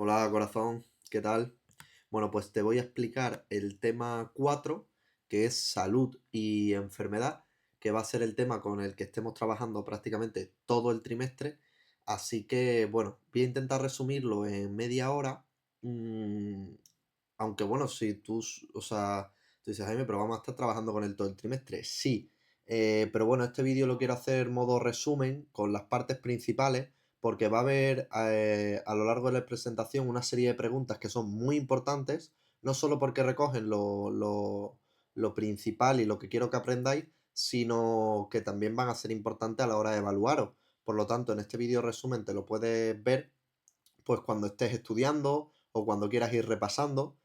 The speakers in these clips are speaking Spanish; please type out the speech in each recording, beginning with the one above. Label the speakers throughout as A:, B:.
A: Hola corazón, ¿qué tal? Bueno, pues te voy a explicar el tema 4, que es salud y enfermedad, que va a ser el tema con el que estemos trabajando prácticamente todo el trimestre. Así que, bueno, voy a intentar resumirlo en media hora. mm, Aunque bueno, si o sea, tú dices, Jaime, pero vamos a estar trabajando con él todo el trimestre. Sí, pero bueno, este vídeo lo quiero hacer modo resumen con las partes principales porque va a haber a lo largo de la presentación una serie de preguntas que son muy importantes, no solo porque recogen lo principal y lo que quiero que aprendáis, sino que también van a ser importantes a la hora de evaluaros. Por lo tanto, en este vídeo resumen te lo puedes ver pues cuando estés estudiando o cuando quieras ir repasando,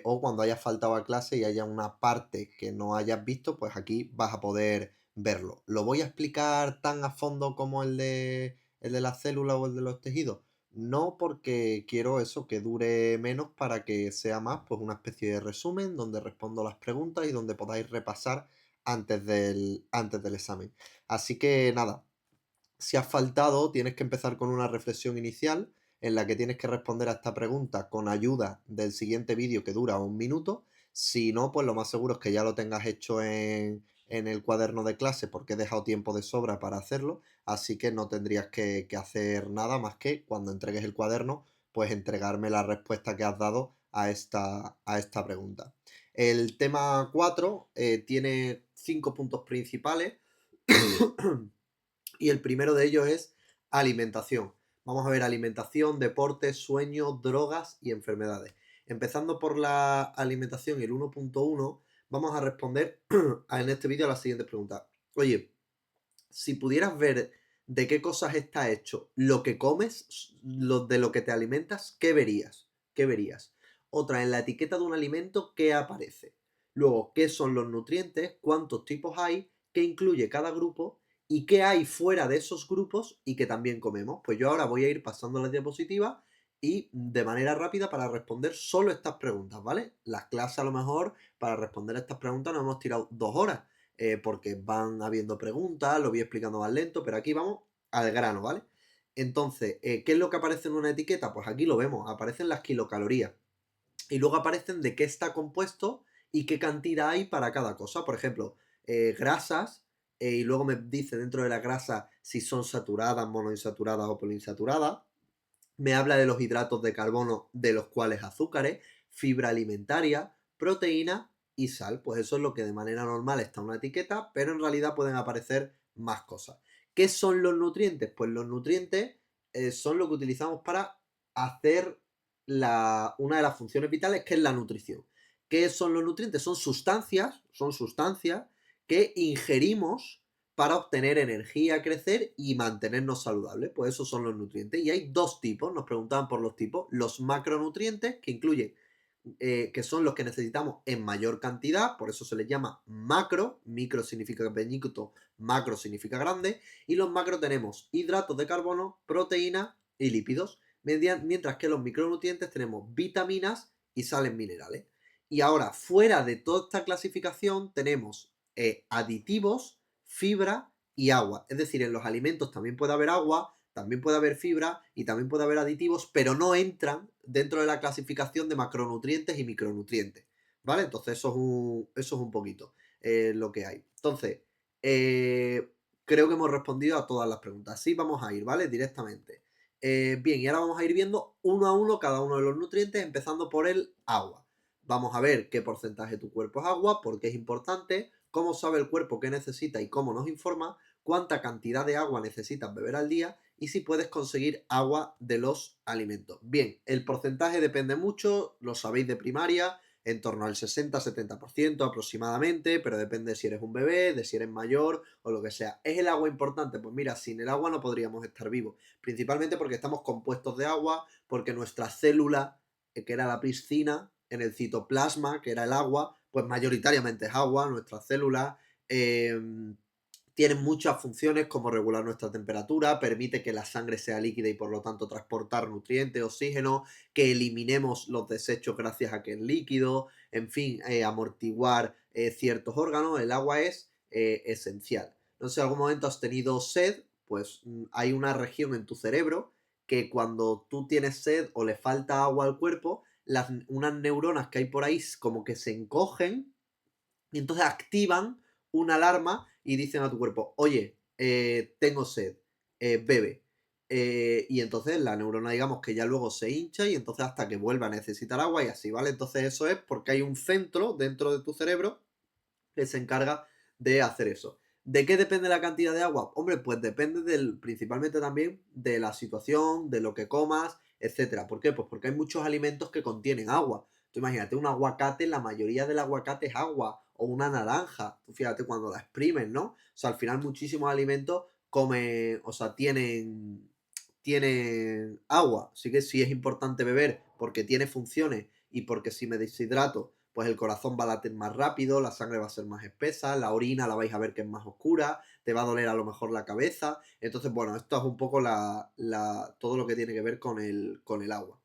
A: o cuando hayas faltado a clase y haya una parte que no hayas visto, pues aquí vas a poder verlo. ¿Lo voy a explicar tan a fondo como el de las células o el de los tejidos? No, porque quiero eso, que dure menos para que sea más pues una especie de resumen donde respondo las preguntas y donde podáis repasar antes del examen. Así que nada, si has faltado, tienes que empezar con una reflexión inicial en la que tienes que responder a esta pregunta con ayuda del siguiente vídeo que dura 1 minuto. Si no, pues lo más seguro es que ya lo tengas hecho en el cuaderno de clase porque he dejado tiempo de sobra para hacerlo, así que no tendrías que hacer nada más que cuando entregues el cuaderno, pues entregarme la respuesta que has dado a esta pregunta. El tema 4 tiene 5 puntos principales. Y el primero de ellos es alimentación. Vamos a ver alimentación, deporte, sueño, drogas y enfermedades. Empezando por la alimentación y el 1.1, vamos a responder en este vídeo a la siguiente pregunta. Oye, si pudieras ver de qué cosas está hecho lo que comes, de lo que te alimentas, ¿qué verías? ¿Qué verías? Otra, en la etiqueta de un alimento, ¿qué aparece? Luego, ¿qué son los nutrientes? ¿Cuántos tipos hay? ¿Qué incluye cada grupo? ¿Y qué hay fuera de esos grupos y que también comemos? Pues yo ahora voy a ir pasando las diapositivas y de manera rápida para responder solo estas preguntas, ¿vale? Las clases a lo mejor para responder estas preguntas nos hemos tirado 2 horas, porque van habiendo preguntas, lo voy explicando más lento, pero aquí vamos al grano, ¿vale? Entonces, ¿qué es lo que aparece en una etiqueta? Pues aquí lo vemos, aparecen las kilocalorías y luego aparecen de qué está compuesto y qué cantidad hay para cada cosa. Por ejemplo, grasas, y luego me dice dentro de la grasa si son saturadas, monoinsaturadas o poliinsaturadas. Me habla de los hidratos de carbono, de los cuales azúcares, fibra alimentaria, proteína y sal. Pues eso es lo que de manera normal está en una etiqueta, pero en realidad pueden aparecer más cosas. ¿Qué son los nutrientes? Pues los nutrientes son lo que utilizamos para hacer una de las funciones vitales, que es la nutrición. ¿Qué son los nutrientes? Son sustancias que ingerimos para obtener energía, crecer y mantenernos saludables. Pues esos son los nutrientes. Y hay 2 tipos, nos preguntaban por los tipos. Los macronutrientes, que incluyen, que son los que necesitamos en mayor cantidad, por eso se les llama macro. Micro significa pequeñito, macro significa grande. Y los macro tenemos hidratos de carbono, proteínas y lípidos. Mientras que los micronutrientes tenemos vitaminas y sales minerales. Y ahora, fuera de toda esta clasificación, tenemos aditivos, fibra y agua. Es decir, en los alimentos también puede haber agua, también puede haber fibra y también puede haber aditivos, pero no entran dentro de la clasificación de macronutrientes y micronutrientes. ¿Vale? Entonces eso es un poquito lo que hay. Entonces, creo que hemos respondido a todas las preguntas. Así vamos a ir, ¿vale? Directamente. Bien, y ahora vamos a ir viendo uno a uno cada uno de los nutrientes, empezando por el agua. Vamos a ver qué porcentaje de tu cuerpo es agua, por qué es importante, cómo sabe el cuerpo qué necesita y cómo nos informa, cuánta cantidad de agua necesitas beber al día y si puedes conseguir agua de los alimentos. Bien, el porcentaje depende mucho, lo sabéis de primaria, en torno al 60-70% aproximadamente, pero depende de si eres un bebé, de si eres mayor o lo que sea. ¿Es el agua importante? Pues mira, sin el agua no podríamos estar vivos, principalmente porque estamos compuestos de agua, porque nuestra célula, que era la piscina, en el citoplasma, que era el agua, pues mayoritariamente es agua, nuestras células tienen muchas funciones como regular nuestra temperatura, permite que la sangre sea líquida y por lo tanto transportar nutrientes, oxígeno, que eliminemos los desechos gracias a que es líquido, en fin, amortiguar ciertos órganos. El agua es esencial. No sé, si en algún momento has tenido sed, pues hay una región en tu cerebro que cuando tú tienes sed o le falta agua al cuerpo, unas neuronas que hay por ahí como que se encogen y entonces activan una alarma y dicen a tu cuerpo, oye, tengo sed, bebe. Y entonces la neurona, digamos que ya luego se hincha y entonces hasta que vuelva a necesitar agua y así, ¿vale? Entonces eso es porque hay un centro dentro de tu cerebro que se encarga de hacer eso. ¿De qué depende la cantidad de agua? Hombre, pues depende principalmente también de la situación, de lo que comas, etcétera. ¿Por qué? Pues porque hay muchos alimentos que contienen agua. Tú imagínate, un aguacate, la mayoría del aguacate es agua, o una naranja. Tú fíjate cuando la exprimen, ¿no? O sea, al final muchísimos alimentos comen, o sea, tienen agua. Así que sí es importante beber porque tiene funciones y porque si me deshidrato, pues el corazón va a latir más rápido, la sangre va a ser más espesa, la orina la vais a ver que es más oscura, te va a doler a lo mejor la cabeza. Entonces, bueno, esto es un poco todo lo que tiene que ver con el agua.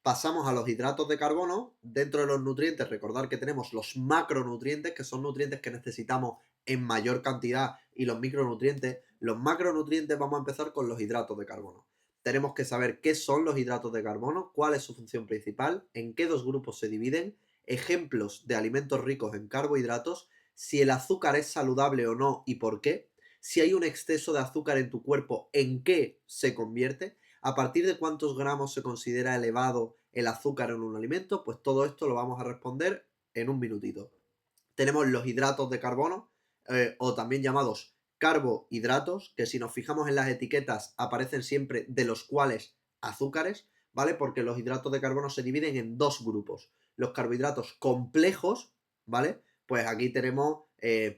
A: Pasamos a los hidratos de carbono. Dentro de los nutrientes, recordar que tenemos los macronutrientes, que son nutrientes que necesitamos en mayor cantidad, y los micronutrientes. Los macronutrientes, vamos a empezar con los hidratos de carbono. Tenemos que saber qué son los hidratos de carbono, cuál es su función principal, en qué dos grupos se dividen, ejemplos de alimentos ricos en carbohidratos, si el azúcar es saludable o no y por qué, si hay un exceso de azúcar en tu cuerpo, en qué se convierte, a partir de cuántos gramos se considera elevado el azúcar en un alimento, pues todo esto lo vamos a responder en un minutito. Tenemos los hidratos de carbono, o también llamados carbohidratos, que si nos fijamos en las etiquetas aparecen siempre de los cuales azúcares, ¿vale? Porque los hidratos de carbono se dividen en dos grupos. Los carbohidratos complejos, ¿vale? Pues aquí tenemos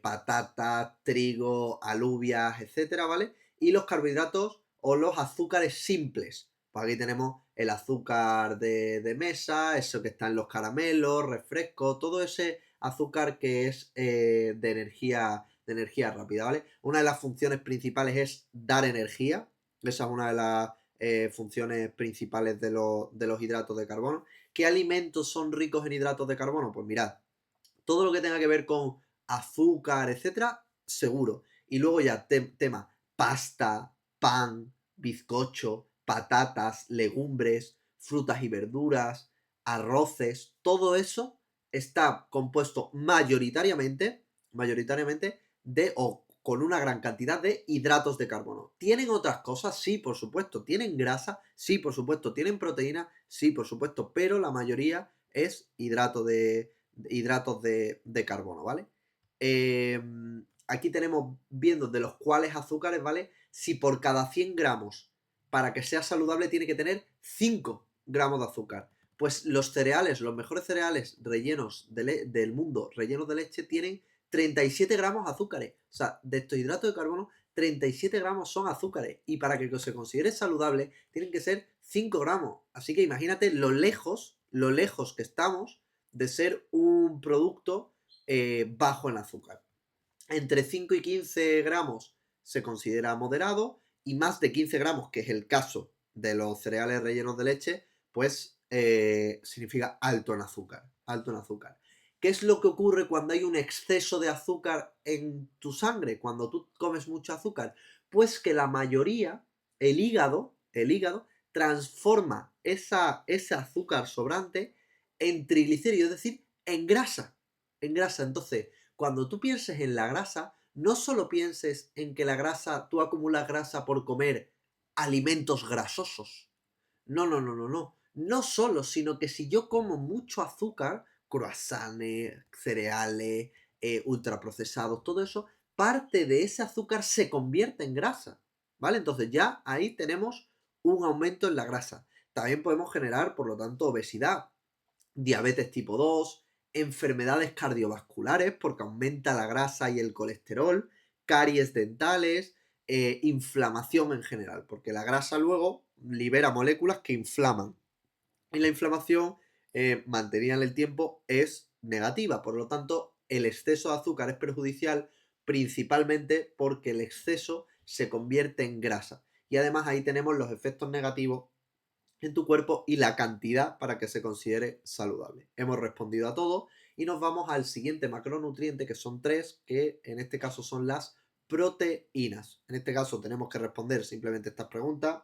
A: patatas, trigo, alubias, etcétera, ¿vale? Y los carbohidratos o los azúcares simples. Pues aquí tenemos el azúcar de mesa, eso que está en los caramelos, refrescos, todo ese azúcar que es de energía rápida, ¿vale? Una de las funciones principales es dar energía. Esa es una de las funciones principales de los hidratos de carbono. ¿Qué alimentos son ricos en hidratos de carbono? Pues mirad, todo lo que tenga que ver con azúcar, etcétera, seguro. Y luego ya tema pasta, pan, bizcocho, patatas, legumbres, frutas y verduras, arroces, todo eso está compuesto mayoritariamente de o con una gran cantidad de hidratos de carbono. ¿Tienen otras cosas? Sí, por supuesto. ¿Tienen grasa? Sí, por supuesto. ¿Tienen proteína? Sí, por supuesto. Pero la mayoría es hidratos de carbono, ¿vale? Aquí tenemos viendo de los cuales azúcares, ¿vale? Si por cada 100 gramos, para que sea saludable, tiene que tener 5 gramos de azúcar. Pues los cereales, los mejores cereales rellenos del mundo, rellenos de leche, tienen 37 gramos de azúcares. O sea, de estos hidratos de carbono, 37 gramos son azúcares. Y para que se considere saludable, tienen que ser 5 gramos. Así que imagínate lo lejos que estamos de ser un producto bajo en azúcar. Entre 5 y 15 gramos se considera moderado y más de 15 gramos, que es el caso de los cereales rellenos de leche, pues significa alto en azúcar. Alto en azúcar. ¿Qué es lo que ocurre cuando hay un exceso de azúcar en tu sangre? Cuando tú comes mucho azúcar. Pues que la mayoría, el hígado transforma ese azúcar sobrante en triglicéridos, es decir, en grasa. En grasa. Entonces, cuando tú pienses en la grasa, no solo pienses en que la grasa, tú acumulas grasa por comer alimentos grasosos. No, no, no, no, no. No solo, sino que si yo como mucho azúcar, croissants, cereales, ultraprocesados, todo eso, parte de ese azúcar se convierte en grasa. ¿Vale? Entonces ya ahí tenemos un aumento en la grasa. También podemos generar, por lo tanto, obesidad, diabetes tipo 2, enfermedades cardiovasculares porque aumenta la grasa y el colesterol, caries dentales, inflamación en general, porque la grasa luego libera moléculas que inflaman. Y la inflamación mantenida en el tiempo es negativa, por lo tanto el exceso de azúcar es perjudicial principalmente porque el exceso se convierte en grasa. Y además ahí tenemos los efectos negativos en tu cuerpo y la cantidad para que se considere saludable. Hemos respondido a todo y nos vamos al siguiente macronutriente, que son tres, que en este caso son las proteínas. En este caso tenemos que responder simplemente estas preguntas.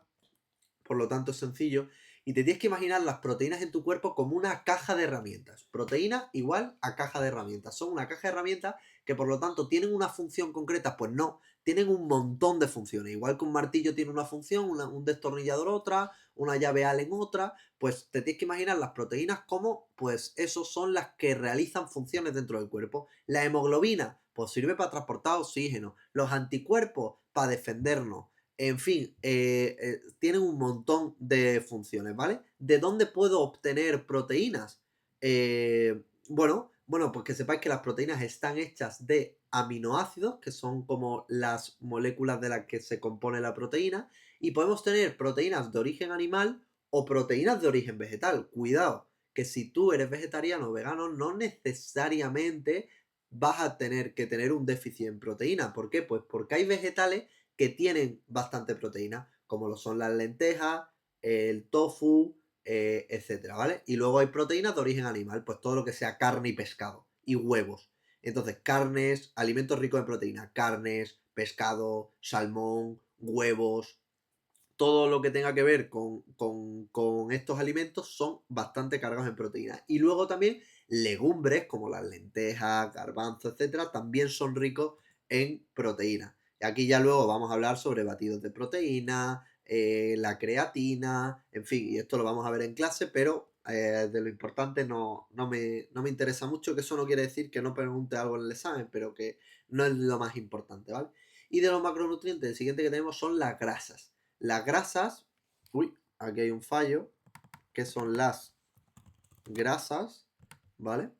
A: por lo tanto es sencillo. Y te tienes que imaginar las proteínas en tu cuerpo como una caja de herramientas. Proteína igual a caja de herramientas. Son una caja de herramientas que por lo tanto tienen una función concreta. Pues no, tienen un montón de funciones. Igual que un martillo tiene una función, un destornillador otra, una llave Allen otra. Pues te tienes que imaginar las proteínas como, pues eso son las que realizan funciones dentro del cuerpo. La hemoglobina, pues sirve para transportar oxígeno. Los anticuerpos, para defendernos. En fin, tienen un montón de funciones, ¿vale? ¿De dónde puedo obtener proteínas? Bueno, pues que sepáis que las proteínas están hechas de aminoácidos, que son como las moléculas de las que se compone la proteína, y podemos tener proteínas de origen animal o proteínas de origen vegetal. Cuidado, que si tú eres vegetariano o vegano, no necesariamente vas a tener que tener un déficit en proteína. ¿Por qué? Pues porque hay vegetales que tienen bastante proteína, como lo son las lentejas, el tofu, etcétera, ¿vale? Y luego hay proteínas de origen animal, pues todo lo que sea carne y pescado, y huevos. Entonces, carnes, alimentos ricos en proteína, carnes, pescado, salmón, huevos, todo lo que tenga que ver con estos alimentos son bastante cargados en proteínas. Y luego también legumbres como las lentejas, garbanzos, etcétera, también son ricos en proteínas. Y aquí ya luego vamos a hablar sobre batidos de proteína, la creatina, en fin, y esto lo vamos a ver en clase, pero de lo importante no me interesa mucho, que eso no quiere decir que no pregunte algo en el examen, pero que no es lo más importante, ¿vale? Y de los macronutrientes, el siguiente que tenemos son las grasas. Las grasas, uy, aquí hay un fallo, que son las grasas, ¿vale?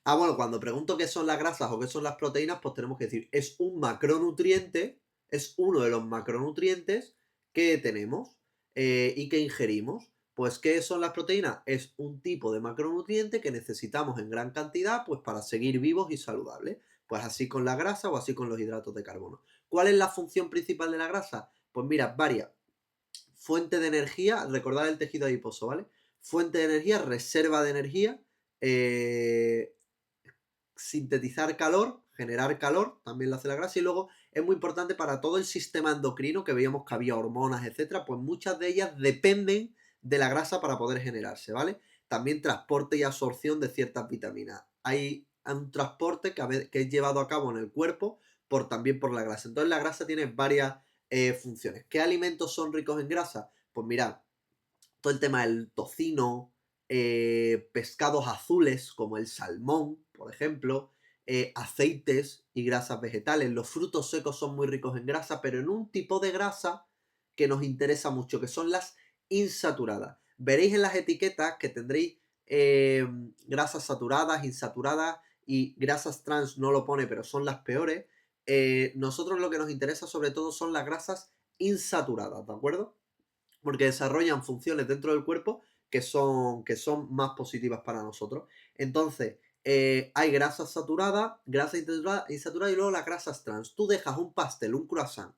A: Ah, bueno, cuando pregunto qué son las grasas o qué son las proteínas, pues tenemos que decir, es un macronutriente, es uno de los macronutrientes que tenemos y que ingerimos. Pues, ¿qué son las proteínas? Es un tipo de macronutriente que necesitamos en gran cantidad, pues para seguir vivos y saludables. Pues así con la grasa o así con los hidratos de carbono. ¿Cuál es la función principal de la grasa? Pues mira, varias. Fuente de energía, recordad el tejido adiposo, ¿vale? Fuente de energía, reserva de energía, eh, sintetizar calor, generar calor, también lo hace la grasa, y luego es muy importante para todo el sistema endocrino, que veíamos que había hormonas, etcétera, pues muchas de ellas dependen de la grasa para poder generarse, ¿vale? También transporte y absorción de ciertas vitaminas. Hay un transporte que es llevado a cabo en el cuerpo también por la grasa. Entonces la grasa tiene varias funciones. ¿Qué alimentos son ricos en grasa? Pues mirad, todo el tema del tocino, pescados azules como el salmón, por ejemplo, aceites y grasas vegetales. Los frutos secos son muy ricos en grasa, pero en un tipo de grasa que nos interesa mucho, que son las insaturadas. Veréis en las etiquetas que tendréis grasas saturadas, insaturadas y grasas trans no lo pone, pero son las peores. Nosotros lo que nos interesa sobre todo son las grasas insaturadas, ¿de acuerdo? Porque desarrollan funciones dentro del cuerpo que son más positivas para nosotros. Entonces, hay grasas saturadas, grasas insaturadas y luego las grasas trans. Tú dejas un pastel, un croissant,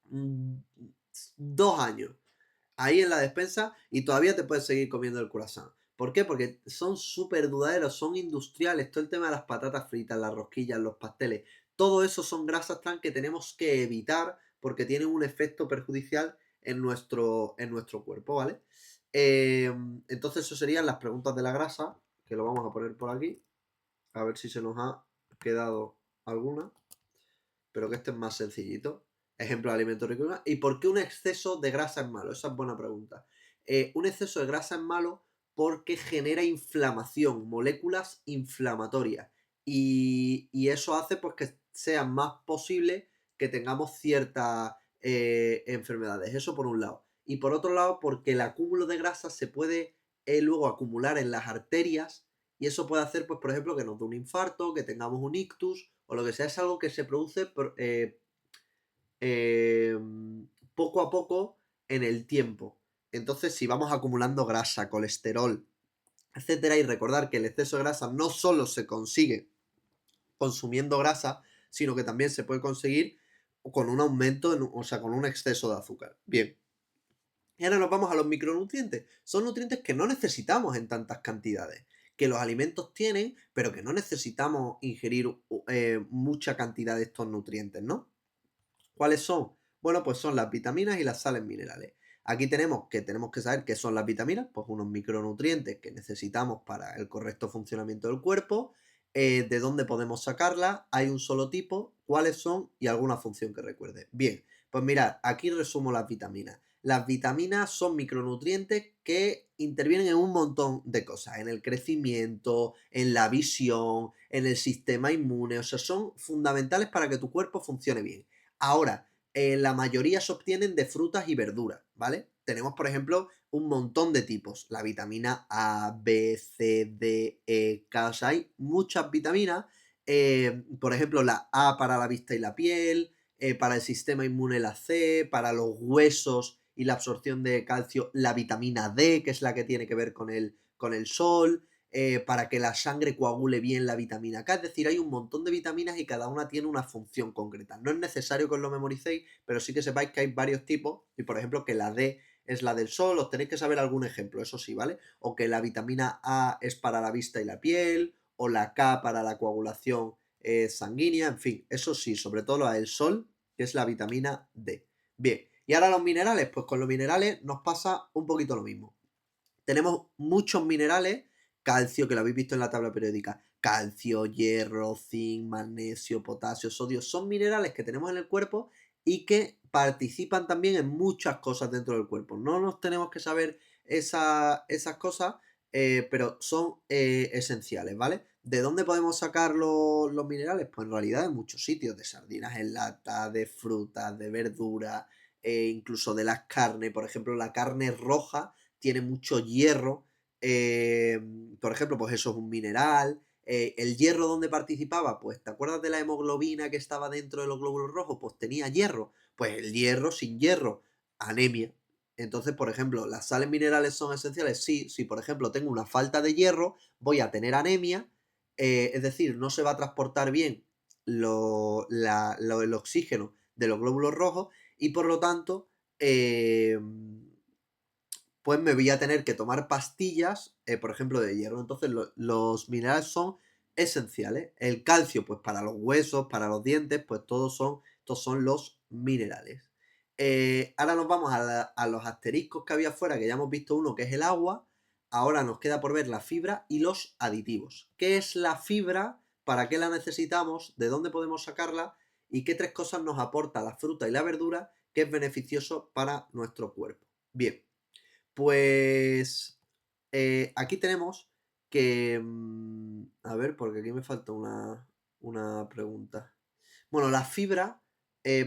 A: 2 años ahí en la despensa y todavía te puedes seguir comiendo el croissant. ¿Por qué? Porque son súper duraderos, son industriales. Todo el tema de las patatas fritas, las rosquillas, los pasteles, todo eso son grasas trans que tenemos que evitar porque tienen un efecto perjudicial en nuestro cuerpo, ¿vale? Entonces, eso serían las preguntas de la grasa, que lo vamos a poner por aquí. A ver si se nos ha quedado alguna, pero que este es más sencillito. Ejemplo de alimento rico en grasa. ¿Y por qué un exceso de grasa es malo? Esa es buena pregunta. Un exceso de grasa es malo porque genera inflamación, moléculas inflamatorias. Y eso hace pues que sea más posible que tengamos ciertas enfermedades. Eso por un lado. Y por otro lado, porque el acúmulo de grasa se puede luego acumular en las arterias y eso puede hacer, pues, por ejemplo, que nos dé un infarto, que tengamos un ictus o lo que sea. Es algo que se produce eh, poco a poco en el tiempo. Entonces, si vamos acumulando grasa, colesterol, etcétera, y recordar que el exceso de grasa no solo se consigue consumiendo grasa, sino que también se puede conseguir con un aumento, o sea, con un exceso de azúcar. Bien. Y ahora nos vamos a los micronutrientes. Son nutrientes que no necesitamos en tantas cantidades, que los alimentos tienen, pero que no necesitamos ingerir mucha cantidad de estos nutrientes, ¿no? ¿Cuáles son? Bueno, pues son las vitaminas y las sales minerales. Aquí tenemos que saber qué son las vitaminas, pues unos micronutrientes que necesitamos para el correcto funcionamiento del cuerpo, de dónde podemos sacarlas, hay un solo tipo, cuáles son y alguna función que recuerde. Bien, pues mirad, aquí resumo las vitaminas. Las vitaminas son micronutrientes que intervienen en un montón de cosas, en el crecimiento, en la visión, en el sistema inmune, o sea, son fundamentales para que tu cuerpo funcione bien. Ahora, la mayoría se obtienen de frutas y verduras, ¿vale? Tenemos, por ejemplo, un montón de tipos. La vitamina A, B, C, D, E, K. O sea, hay muchas vitaminas. Por ejemplo, la A para la vista y la piel, para el sistema inmune la C, para los huesos y la absorción de calcio la vitamina D, que es la que tiene que ver con el sol, para que la sangre coagule bien la vitamina K. Es decir, hay un montón de vitaminas y cada una tiene una función concreta. No es necesario que os lo memoricéis, pero sí que sepáis que hay varios tipos y, por ejemplo, que la D es la del sol, os tenéis que saber algún ejemplo, eso sí, ¿vale? O que la vitamina A es para la vista y la piel, o la K para la coagulación sanguínea, en fin, eso sí, sobre todo la del sol, que es la vitamina D. Bien, y ahora los minerales, pues con los minerales nos pasa un poquito lo mismo. Tenemos muchos minerales, calcio, que lo habéis visto en la tabla periódica, calcio, hierro, zinc, magnesio, potasio, sodio, son minerales que tenemos en el cuerpo y que participan también en muchas cosas dentro del cuerpo. No nos tenemos que saber esas cosas, pero son esenciales, ¿vale? ¿De dónde podemos sacar los minerales? Pues en realidad de muchos sitios, de sardinas en lata, de frutas, de verduras, incluso de las carnes. Por ejemplo, la carne roja tiene mucho hierro. eh, por ejemplo, pues eso es un mineral. El hierro, ¿dónde participaba? Pues, ¿te acuerdas de la hemoglobina que estaba dentro de los glóbulos rojos? Pues tenía hierro. Pues el hierro, sin hierro, anemia. Entonces, por ejemplo, ¿las sales minerales son esenciales? Sí, si por ejemplo tengo una falta de hierro, voy a tener anemia, es decir, no se va a transportar bien el oxígeno de los glóbulos rojos y por lo tanto, eh, pues me voy a tener que tomar pastillas, por ejemplo, de hierro. Entonces, los minerales son esenciales. El calcio, pues para los huesos, para los dientes, pues estos son los minerales. Ahora nos vamos a los asteriscos que había afuera, que ya hemos visto uno, que es el agua. Ahora nos queda por ver la fibra y los aditivos. ¿Qué es la fibra? ¿Para qué la necesitamos? ¿De dónde podemos sacarla? ¿Y qué tres cosas nos aporta la fruta y la verdura que es beneficioso para nuestro cuerpo? Bien, pues aquí tenemos que... a ver, porque aquí me falta una pregunta. Bueno, la fibra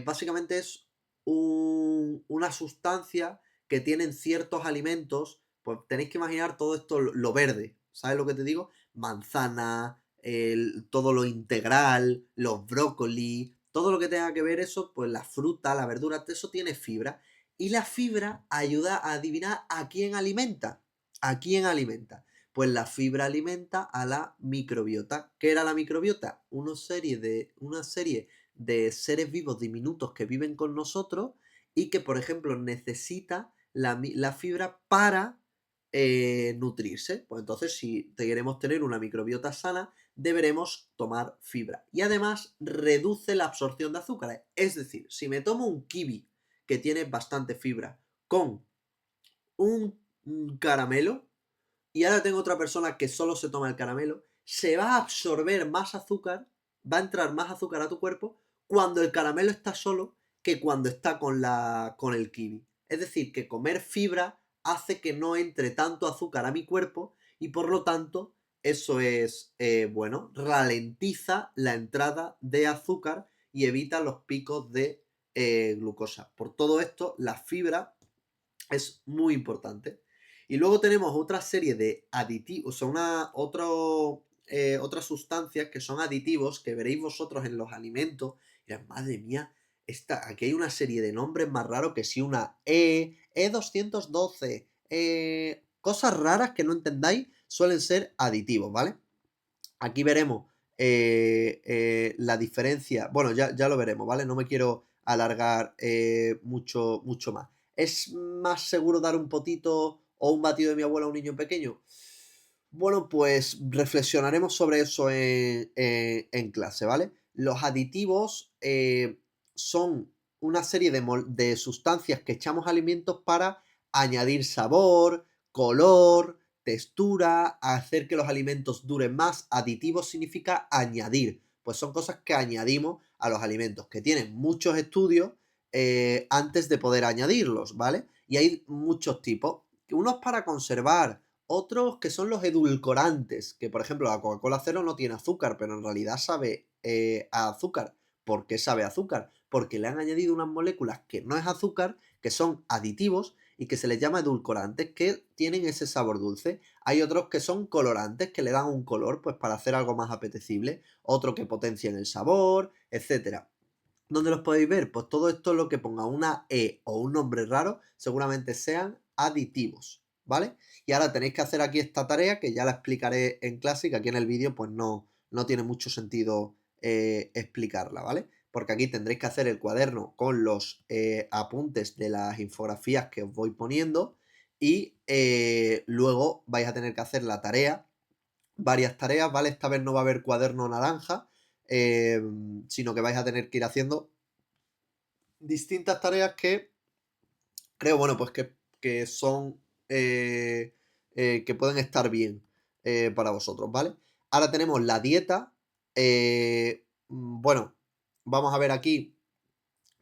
A: básicamente es una sustancia que tienen ciertos alimentos. Pues tenéis que imaginar todo esto, lo verde. ¿Sabes lo que te digo? Manzana, todo lo integral, los brócoli, todo lo que tenga que ver eso, pues la fruta, la verdura, todo eso tiene fibra. Y la fibra ayuda a adivinar a quién alimenta. ¿A quién alimenta? Pues la fibra alimenta a la microbiota. ¿Qué era la microbiota? Una serie de seres vivos diminutos que viven con nosotros y que, por ejemplo, necesita la fibra para nutrirse. Pues entonces, si queremos tener una microbiota sana, deberemos tomar fibra. Y además, reduce la absorción de azúcares. Es decir, si me tomo un kiwi que tiene bastante fibra con un caramelo, y ahora tengo otra persona que solo se toma el caramelo, se va a absorber más azúcar, va a entrar más azúcar a tu cuerpo cuando el caramelo está solo que cuando está con el kiwi. Es decir, que comer fibra hace que no entre tanto azúcar a mi cuerpo y por lo tanto eso es, bueno, ralentiza la entrada de azúcar y evita los picos de glucosa. Por todo esto, la fibra es muy importante. Y luego tenemos otra serie de aditivos, o sea, otras sustancias que son aditivos que veréis vosotros en los alimentos. Y madre mía, aquí hay una serie de nombres más raros que si una E212, cosas raras que no entendáis suelen ser aditivos, ¿vale? Aquí veremos la diferencia. Bueno, ya lo veremos, ¿vale? No me quiero alargar mucho más. ¿Es más seguro dar un potito o un batido de mi abuela a un niño pequeño? Bueno, pues reflexionaremos sobre eso en clase, ¿vale? Los aditivos son una serie de sustancias que echamos a alimentos para añadir sabor, color, textura, hacer que los alimentos duren más. Aditivos significa añadir, pues son cosas que añadimos a los alimentos, que tienen muchos estudios antes de poder añadirlos, ¿vale? Y hay muchos tipos, unos para conservar, otros que son los edulcorantes, que por ejemplo la Coca-Cola cero no tiene azúcar, pero en realidad sabe a azúcar. ¿Por qué sabe a azúcar? Porque le han añadido unas moléculas que no es azúcar, que son aditivos y que se les llama edulcorantes, que tienen ese sabor dulce. Hay otros que son colorantes, que le dan un color, pues para hacer algo más apetecible, otro que potencian el sabor, etcétera. ¿Dónde los podéis ver? Pues todo esto, lo que ponga una E o un nombre raro, seguramente sean aditivos, ¿vale? Y ahora tenéis que hacer aquí esta tarea, que ya la explicaré en clase, y que aquí en el vídeo pues no tiene mucho sentido explicarla, ¿vale? Porque aquí tendréis que hacer el cuaderno con los apuntes de las infografías que os voy poniendo y luego vais a tener que hacer la tarea, varias tareas, ¿vale? Esta vez no va a haber cuaderno naranja, sino que vais a tener que ir haciendo distintas tareas que creo, bueno, pues que son, que pueden estar bien para vosotros, ¿vale? Ahora tenemos la dieta. Bueno, vamos a ver aquí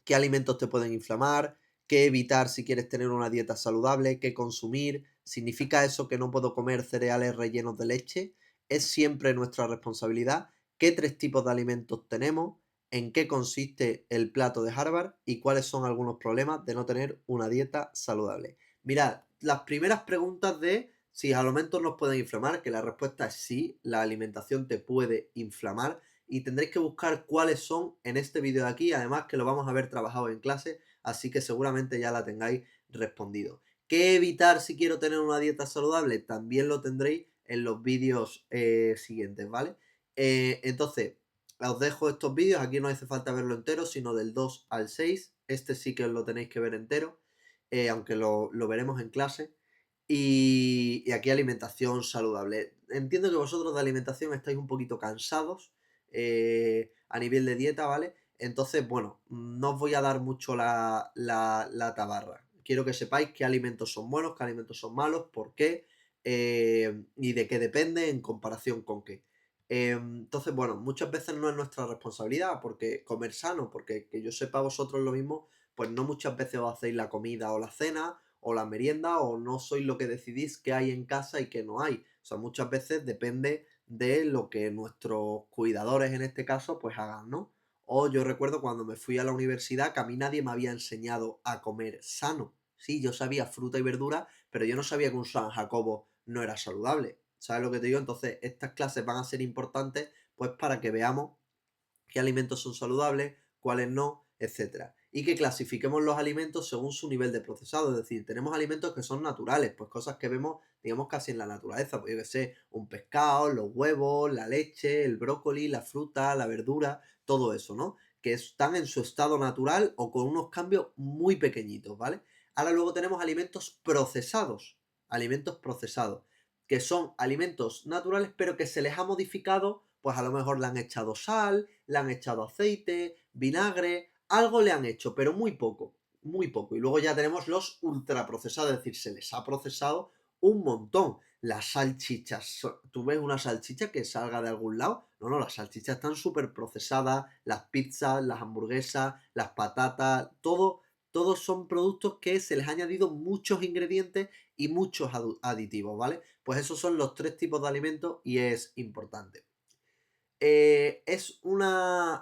A: qué alimentos te pueden inflamar, qué evitar si quieres tener una dieta saludable, qué consumir. ¿Significa eso que no puedo comer cereales rellenos de leche? Es siempre nuestra responsabilidad. ¿Qué tres tipos de alimentos tenemos? ¿En qué consiste el plato de Harvard? ¿Y cuáles son algunos problemas de no tener una dieta saludable? Mirad, las primeras preguntas de si los alimentos nos pueden inflamar, que la respuesta es sí, la alimentación te puede inflamar y tendréis que buscar cuáles son en este vídeo de aquí, además que lo vamos a ver trabajado en clase, así que seguramente ya la tengáis respondido. ¿Qué evitar si quiero tener una dieta saludable? También lo tendréis en los vídeos siguientes, ¿vale? Entonces, os dejo estos vídeos, aquí no hace falta verlo entero, sino del 2 al 6, este sí que os lo tenéis que ver entero, aunque lo veremos en clase. Y aquí alimentación saludable. Entiendo que vosotros de alimentación estáis un poquito cansados a nivel de dieta, ¿vale? Entonces, bueno, no os voy a dar mucho la tabarra. Quiero que sepáis qué alimentos son buenos, qué alimentos son malos, por qué y de qué depende en comparación con qué. Entonces, bueno, muchas veces no es nuestra responsabilidad porque comer sano, porque que yo sepa vosotros lo mismo, pues no muchas veces os hacéis la comida o la cena o la merienda o no sois lo que decidís qué hay en casa y qué no hay. O sea, muchas veces depende de lo que nuestros cuidadores en este caso pues hagan, ¿no? O yo recuerdo cuando me fui a la universidad que a mí nadie me había enseñado a comer sano. Sí, yo sabía fruta y verdura, pero yo no sabía que un San Jacobo no era saludable. ¿Sabes lo que te digo? Entonces, estas clases van a ser importantes pues para que veamos qué alimentos son saludables, cuáles no, etcétera. Y que clasifiquemos los alimentos según su nivel de procesado. Es decir, tenemos alimentos que son naturales, pues cosas que vemos, digamos, casi en la naturaleza. Pues yo que sé, un pescado, los huevos, la leche, el brócoli, la fruta, la verdura, todo eso, ¿no? Que están en su estado natural o con unos cambios muy pequeñitos, ¿vale? Ahora luego tenemos alimentos procesados, que son alimentos naturales, pero que se les ha modificado, pues a lo mejor le han echado sal, le han echado aceite, vinagre, algo le han hecho, pero muy poco, muy poco. Y luego ya tenemos los ultraprocesados, es decir, se les ha procesado un montón. Las salchichas, ¿tú ves una salchicha que salga de algún lado? No, no, las salchichas están súper procesadas, las pizzas, las hamburguesas, las patatas, todos son productos que se les ha añadido muchos ingredientes y muchos aditivos, ¿vale? Pues esos son los tres tipos de alimentos y es importante.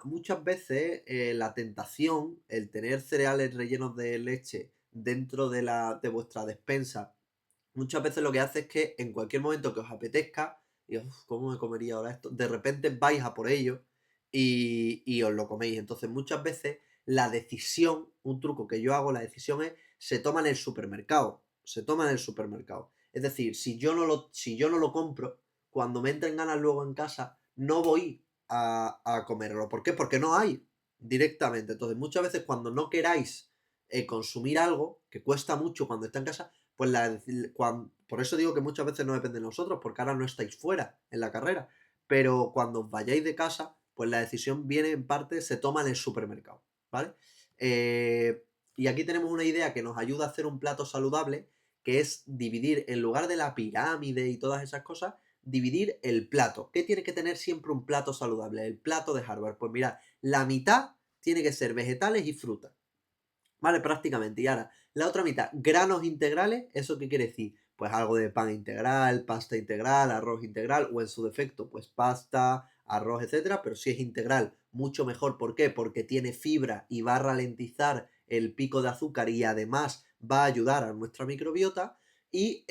A: Muchas veces la tentación, el tener cereales rellenos de leche dentro de vuestra despensa, muchas veces lo que hace es que en cualquier momento que os apetezca, y "Uf, ¿cómo me comería ahora esto?", de repente vais a por ello y os lo coméis. Entonces muchas veces la decisión, un truco que yo hago, la decisión es, se toma en el supermercado, se toma en el supermercado. Es decir, si yo no lo compro, cuando me entren ganas luego en casa, no voy a comerlo. ¿Por qué? Porque no hay directamente. Entonces muchas veces cuando no queráis consumir algo que cuesta mucho cuando está en casa, pues por eso digo que muchas veces no depende de nosotros, porque ahora no estáis fuera en la carrera. Pero cuando os vayáis de casa, pues la decisión viene en parte, se toma en el supermercado, ¿vale? Eh, y aquí tenemos una idea que nos ayuda a hacer un plato saludable, que es dividir, en lugar de la pirámide y todas esas cosas, dividir el plato. ¿Qué tiene que tener siempre un plato saludable? El plato de Harvard. Pues mirad, la mitad tiene que ser vegetales y frutas. ¿Vale? Prácticamente. Y ahora, la otra mitad, granos integrales, ¿eso qué quiere decir? Pues algo de pan integral, pasta integral, arroz integral, o en su defecto, pues pasta, arroz, etcétera. Pero si es integral, mucho mejor. ¿Por qué? Porque tiene fibra y va a ralentizar el pico de azúcar y además va a ayudar a nuestra microbiota. Y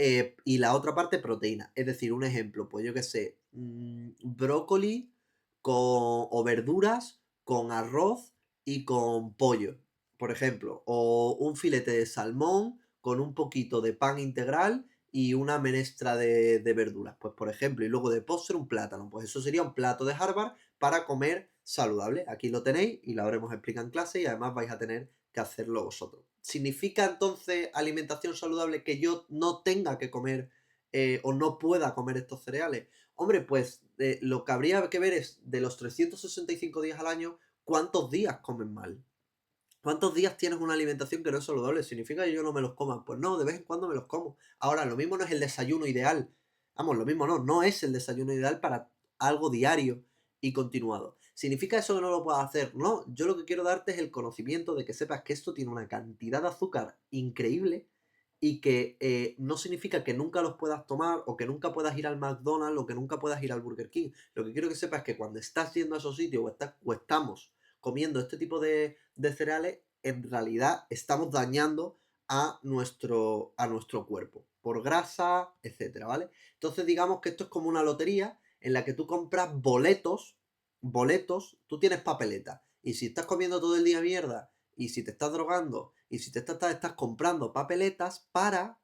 A: la otra parte, proteína. Es decir, un ejemplo, pues yo qué sé, brócoli o verduras con arroz y con pollo, por ejemplo, o un filete de salmón con un poquito de pan integral y una menestra de verduras, pues por ejemplo, y luego de postre un plátano, pues eso sería un plato de Harvard para comer saludable. Aquí lo tenéis y lo habremos explicado en clase y además vais a tener que hacerlo vosotros. ¿Significa entonces alimentación saludable que yo no tenga que comer o no pueda comer estos cereales? Hombre, pues lo que habría que ver es de los 365 días al año, ¿cuántos días comen mal? ¿Cuántos días tienes una alimentación que no es saludable? ¿Significa que yo no me los coma? Pues no, de vez en cuando me los como. Ahora, lo mismo no es el desayuno ideal. Vamos, lo mismo no, no es el desayuno ideal para algo diario y continuado. ¿Significa eso que no lo puedas hacer? No, yo lo que quiero darte es el conocimiento de que sepas que esto tiene una cantidad de azúcar increíble y que no significa que nunca los puedas tomar o que nunca puedas ir al McDonald's o que nunca puedas ir al Burger King. Lo que quiero que sepas es que cuando estás yendo a esos sitios o estamos comiendo este tipo de cereales, en realidad estamos dañando a nuestro cuerpo por grasa, etcétera, ¿vale? Entonces digamos que esto es como una lotería en la que tú compras boletos, tú tienes papeleta y si estás comiendo todo el día mierda y si te estás drogando y si estás comprando papeletas para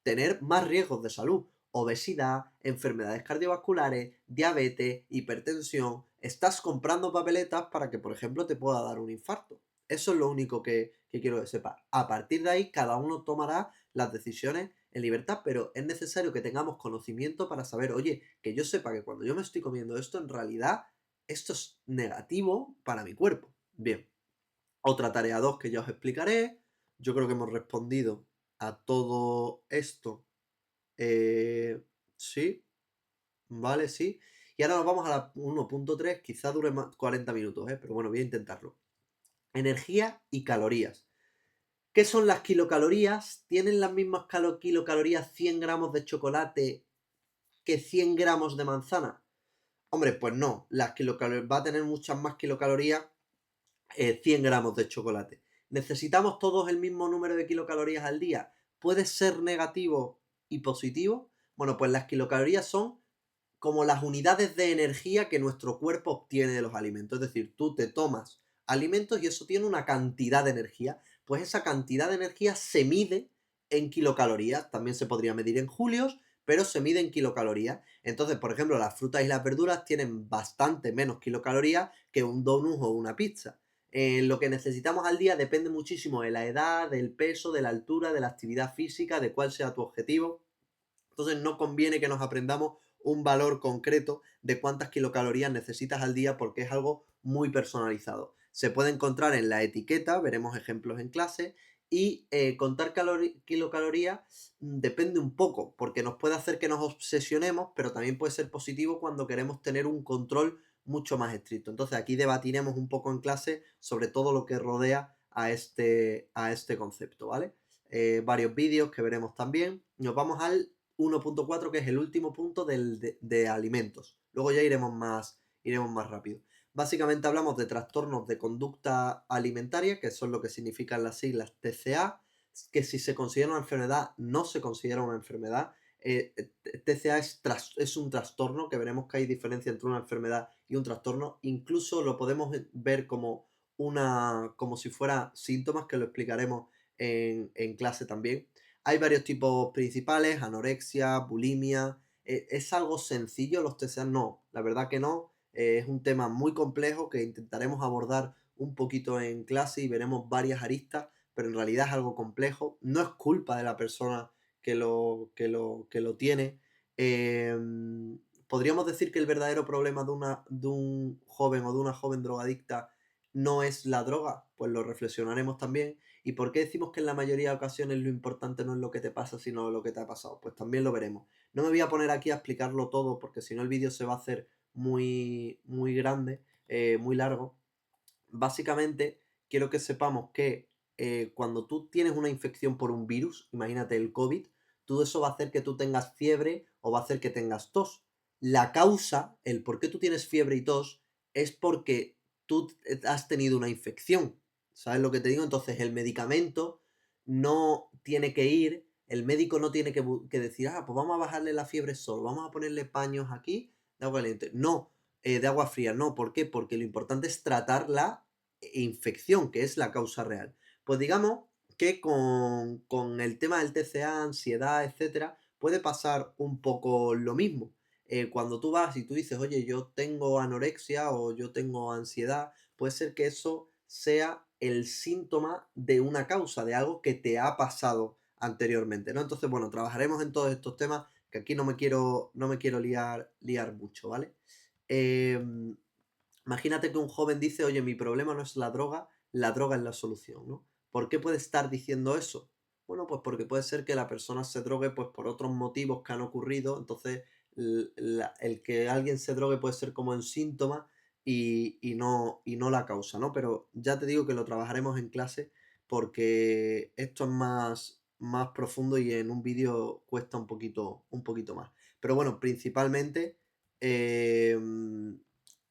A: tener más riesgos de salud, obesidad, enfermedades cardiovasculares, diabetes, hipertensión. Estás comprando papeletas para que, por ejemplo, te pueda dar un infarto. Eso es lo único que quiero que sepas. A partir de ahí, cada uno tomará las decisiones en libertad, pero es necesario que tengamos conocimiento para saber, oye, que yo sepa que cuando yo me estoy comiendo esto, en realidad esto es negativo para mi cuerpo. Bien, otra tarea 2 que ya os explicaré. Yo creo que hemos respondido a todo esto. Sí, vale, sí. Y ahora nos vamos a la 1.3, quizá dure más 40 minutos, pero bueno, voy a intentarlo. Energía y calorías. ¿Qué son las kilocalorías? ¿Tienen las mismas kilocalorías 100 gramos de chocolate que 100 gramos de manzana? Hombre, pues no, las kilocalorías va a tener muchas más kilocalorías 100 gramos de chocolate. ¿Necesitamos todos el mismo número de kilocalorías al día? ¿Puede ser negativo y positivo? Bueno, pues las kilocalorías son como las unidades de energía que nuestro cuerpo obtiene de los alimentos. Es decir, tú te tomas alimentos y eso tiene una cantidad de energía. Pues esa cantidad de energía se mide en kilocalorías. También se podría medir en julios, pero se mide en kilocalorías. Entonces, por ejemplo, las frutas y las verduras tienen bastante menos kilocalorías que un donut o una pizza. Lo que necesitamos al día depende muchísimo de la edad, del peso, de la altura, de la actividad física, de cuál sea tu objetivo. Entonces no conviene que nos aprendamos un valor concreto de cuántas kilocalorías necesitas al día porque es algo muy personalizado. Se puede encontrar en la etiqueta, veremos ejemplos en clase, y contar kilocalorías depende un poco, porque nos puede hacer que nos obsesionemos, pero también puede ser positivo cuando queremos tener un control mucho más estricto. Entonces aquí debatiremos un poco en clase sobre todo lo que rodea a este concepto, ¿vale? Varios vídeos que veremos también. Nos vamos al 1.4, que es el último punto de alimentos. Luego ya iremos más rápido. Básicamente hablamos de trastornos de conducta alimentaria, que son lo que significan las siglas TCA, que si se considera una enfermedad, no se considera una enfermedad. TCA es un trastorno, que veremos que hay diferencia entre una enfermedad y un trastorno. Incluso lo podemos ver como si fuera síntomas, que lo explicaremos en clase también. Hay varios tipos principales: anorexia, bulimia. ¿Es algo sencillo los TCA? No, la verdad que no. Es un tema muy complejo que intentaremos abordar un poquito en clase y veremos varias aristas, pero en realidad es algo complejo. No es culpa de la persona que lo tiene. Podríamos decir que el verdadero problema de un joven o de una joven drogadicta no es la droga? Pues lo reflexionaremos también. ¿Y por qué decimos que en la mayoría de ocasiones lo importante no es lo que te pasa, sino lo que te ha pasado? Pues también lo veremos. No me voy a poner aquí a explicarlo todo, porque si no el vídeo se va a hacer muy, muy grande, muy largo. Básicamente, quiero que sepamos que cuando tú tienes una infección por un virus, imagínate el COVID, todo eso va a hacer que tú tengas fiebre o va a hacer que tengas tos. La causa, el por qué tú tienes fiebre y tos, es porque tú has tenido una infección. ¿Sabes lo que te digo? Entonces, el medicamento no tiene que ir, el médico no tiene que decir, ah, pues vamos a bajarle la fiebre solo, vamos a ponerle paños aquí de agua caliente. No, de agua fría, no. ¿Por qué? Porque lo importante es tratar la infección, que es la causa real. Pues digamos que con el tema del TCA, ansiedad, etcétera, puede pasar un poco lo mismo. Cuando tú vas y tú dices, oye, yo tengo anorexia o yo tengo ansiedad, puede ser que eso sea el síntoma de una causa, de algo que te ha pasado anteriormente, ¿no? Entonces, bueno, trabajaremos en todos estos temas, que aquí no me quiero liar mucho, ¿vale? Em, Imagínate que un joven dice, oye, mi problema no es la droga es la solución, ¿no? ¿Por qué puede estar diciendo eso? Bueno, pues porque puede ser que la persona se drogue pues por otros motivos que han ocurrido, entonces el que alguien se drogue puede ser como un síntoma y no la causa, ¿no? Pero ya te digo que lo trabajaremos en clase porque esto es más profundo y en un vídeo cuesta un poquito más. Pero bueno, principalmente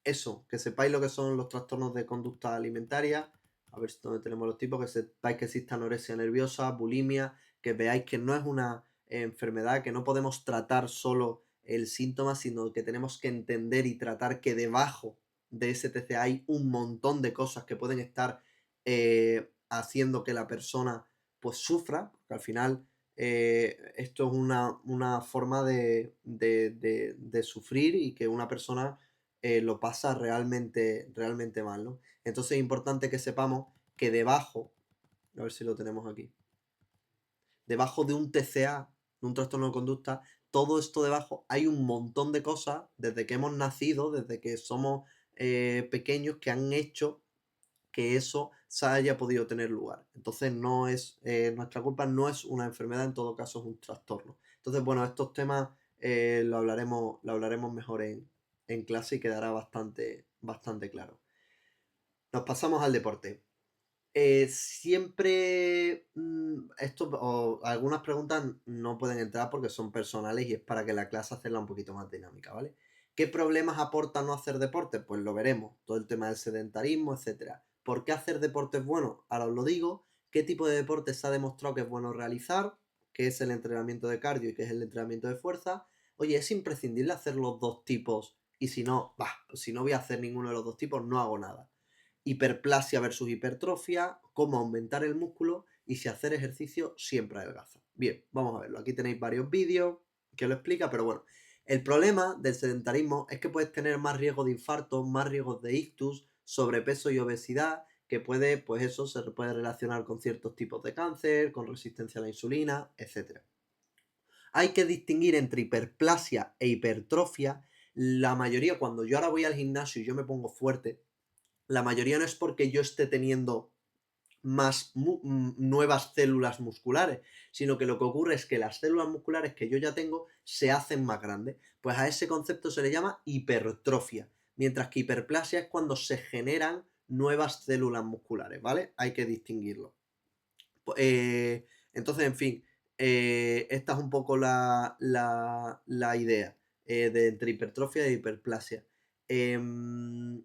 A: eso, que sepáis lo que son los trastornos de conducta alimentaria, a ver dónde tenemos los tipos, que sepáis que existe anorexia nerviosa, bulimia, que veáis que no es una enfermedad, que no podemos tratar solo el síntoma, sino que tenemos que entender y tratar que debajo de ese TCA hay un montón de cosas que pueden estar haciendo que la persona pues sufra, porque al final esto es una forma de sufrir y que una persona lo pasa realmente mal, ¿no? Entonces es importante que sepamos que debajo, a ver si lo tenemos aquí, debajo de un TCA, de un trastorno de conducta, todo esto debajo hay un montón de cosas desde que hemos nacido, desde que somos pequeños, que han hecho que eso se haya podido tener lugar. Entonces no es nuestra culpa, no es una enfermedad, en todo caso es un trastorno. Entonces, bueno, estos temas lo hablaremos mejor en clase y quedará bastante claro. Nos pasamos al deporte. Siempre esto o algunas preguntas no pueden entrar porque son personales y es para que la clase hacerla un poquito más dinámica, ¿vale? ¿Qué problemas aporta no hacer deporte? Pues lo veremos. Todo el tema del sedentarismo, etcétera. ¿Por qué hacer deporte es bueno? Ahora os lo digo. ¿Qué tipo de deporte se ha demostrado que es bueno realizar? ¿Qué es el entrenamiento de cardio y qué es el entrenamiento de fuerza? Oye, es imprescindible hacer los dos tipos y si no, pues si no voy a hacer ninguno de los dos tipos, no hago nada. Hiperplasia versus hipertrofia, cómo aumentar el músculo y si hacer ejercicio siempre adelgaza. Bien, vamos a verlo. Aquí tenéis varios vídeos que lo explica, pero bueno. El problema del sedentarismo es que puedes tener más riesgo de infarto, más riesgos de ictus, sobrepeso y obesidad, que puede, pues eso se puede relacionar con ciertos tipos de cáncer, con resistencia a la insulina, etc. Hay que distinguir entre hiperplasia e hipertrofia. La mayoría, cuando yo ahora voy al gimnasio y yo me pongo fuerte, la mayoría no es porque yo esté teniendo más nuevas células musculares, sino que lo que ocurre es que las células musculares que yo ya tengo se hacen más grandes. Pues a ese concepto se le llama hipertrofia, mientras que hiperplasia es cuando se generan nuevas células musculares, ¿vale? Hay que distinguirlo. Entonces, en fin, esta es un poco la idea de entre hipertrofia e hiperplasia. Em,